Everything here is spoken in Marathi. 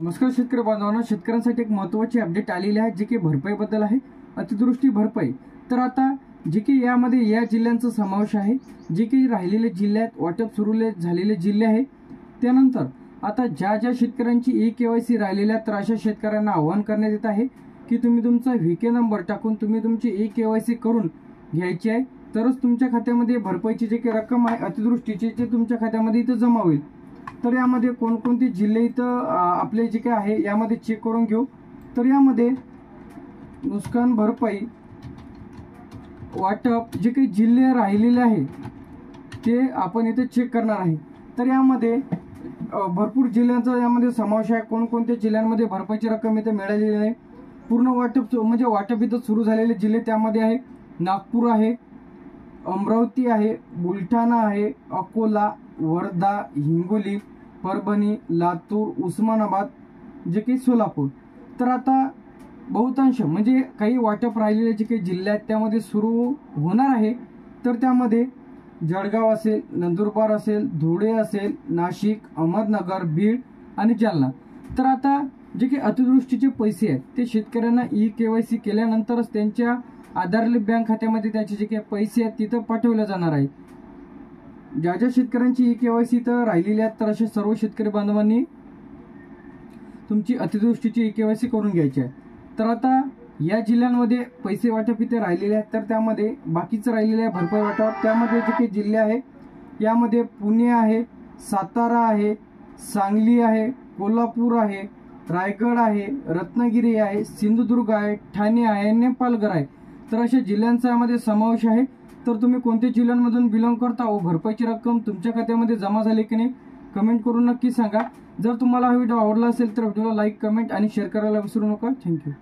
नमस्कार शेतकरी बांधवांनो, शेतकऱ्यांसाठी एक महत्त्वाची अपडेट आलेली आहे जी की भरपाईबद्दल आहे. अतिवृष्टी भरपाई. तर आता जे की यामध्ये या जिल्ह्यांचा समावेश आहे, जे की राहिलेले जिल्ह्यात वाटप सुरू झालेले जिल्हे आहे. त्यानंतर आता ज्या ज्या शेतकऱ्यांची ई-केवायसी राहिलेल्या, तर अशा शेतकऱ्यांना आवाहन करण्यात येत आहे की तुम्ही तुमचा व्हीके नंबर टाकून तुम्ही तुमची ई-केवायसी करून घ्यायची आहे. तरच तुमच्या खात्यामध्ये भरपाईची जी काही रक्कम आहे अतिवृष्टीची ते तुमच्या खात्यामध्ये इथं जमा होईल. तर यामध्ये कोणकोणते जिल्हे इथं आपले जे काय आहे यामध्ये चेक करून घेऊ. तर यामध्ये नुकसान भरपाई वाटप जे काही जिल्हे राहिलेले आहे ते आपण इथे चेक करणार आहे. तर यामध्ये भरपूर जिल्ह्यांचा यामध्ये समावेश आहे. कोणकोणत्या जिल्ह्यांमध्ये भरपाईची रक्कम इथे मिळालेली आहे, पूर्ण वाटप म्हणजे वाटप इथं सुरू झालेले जिल्हे त्यामध्ये आहे नागपूर आहे, अमरावती आहे, बुलढाणा आहे, अकोला, वर्धा, हिंगोली, परभणी, लातूर, उस्मानाबाद, जे काही सोलापूर. तर आता बहुतांश म्हणजे काही वाटप राहिलेले जे काही जिल्हे आहेत त्यामध्ये सुरू होणार आहे. तर त्यामध्ये जळगाव असेल, नंदुरबार असेल, धुळे असेल, नाशिक, अहमदनगर, बीड आणि जालना. तर आता जे काही अतिवृष्टीचे पैसे आहेत ते शेतकऱ्यांना ई-केवायसी केल्यानंतरच त्यांच्या आधारलिंक बँक खात्यामध्ये त्याचे जे काही पैसे आहेत तिथं पाठवले जाणार आहे. ज्या ज्या शेतकऱ्यांची ई-केवायसी तर राहिलेली आहेत तर अशा सर्व शेतकरी बांधवांनी तुमची अतिवृष्टीची ई-केवायसी करून घ्यायची आहे. तर आता या जिल्ह्यांमध्ये पैसे वाटप इथे राहिलेले आहेत. तर त्यामध्ये बाकीचं राहिलेलं आहे भरपाई वाटप. त्यामध्ये जे काही जिल्हे आहे यामध्ये पुणे आहे, सातारा आहे, सांगली आहे, कोल्हापूर आहे, रायगड आहे, रत्नागिरी आहे, सिंधुदुर्ग आहे, ठाणे आहे आणि पालघर आहे. तर अशा जिल्ह्यांचा यामध्ये समावेश आहे. तर तुम्ही कोणत्या जिल्ह्यांमधून बिलॉंग करता व भरपाईची रक्कम तुमच्या खात्यामध्ये जमा झाली की नाही कमेंट करून नक्की सांगा. जर तुम्हाला हा व्हिडिओ आवडला असेल तर व्हिडिओला लाईक, कमेंट आणि शेअर करायला विसरू नका. थँक्यू.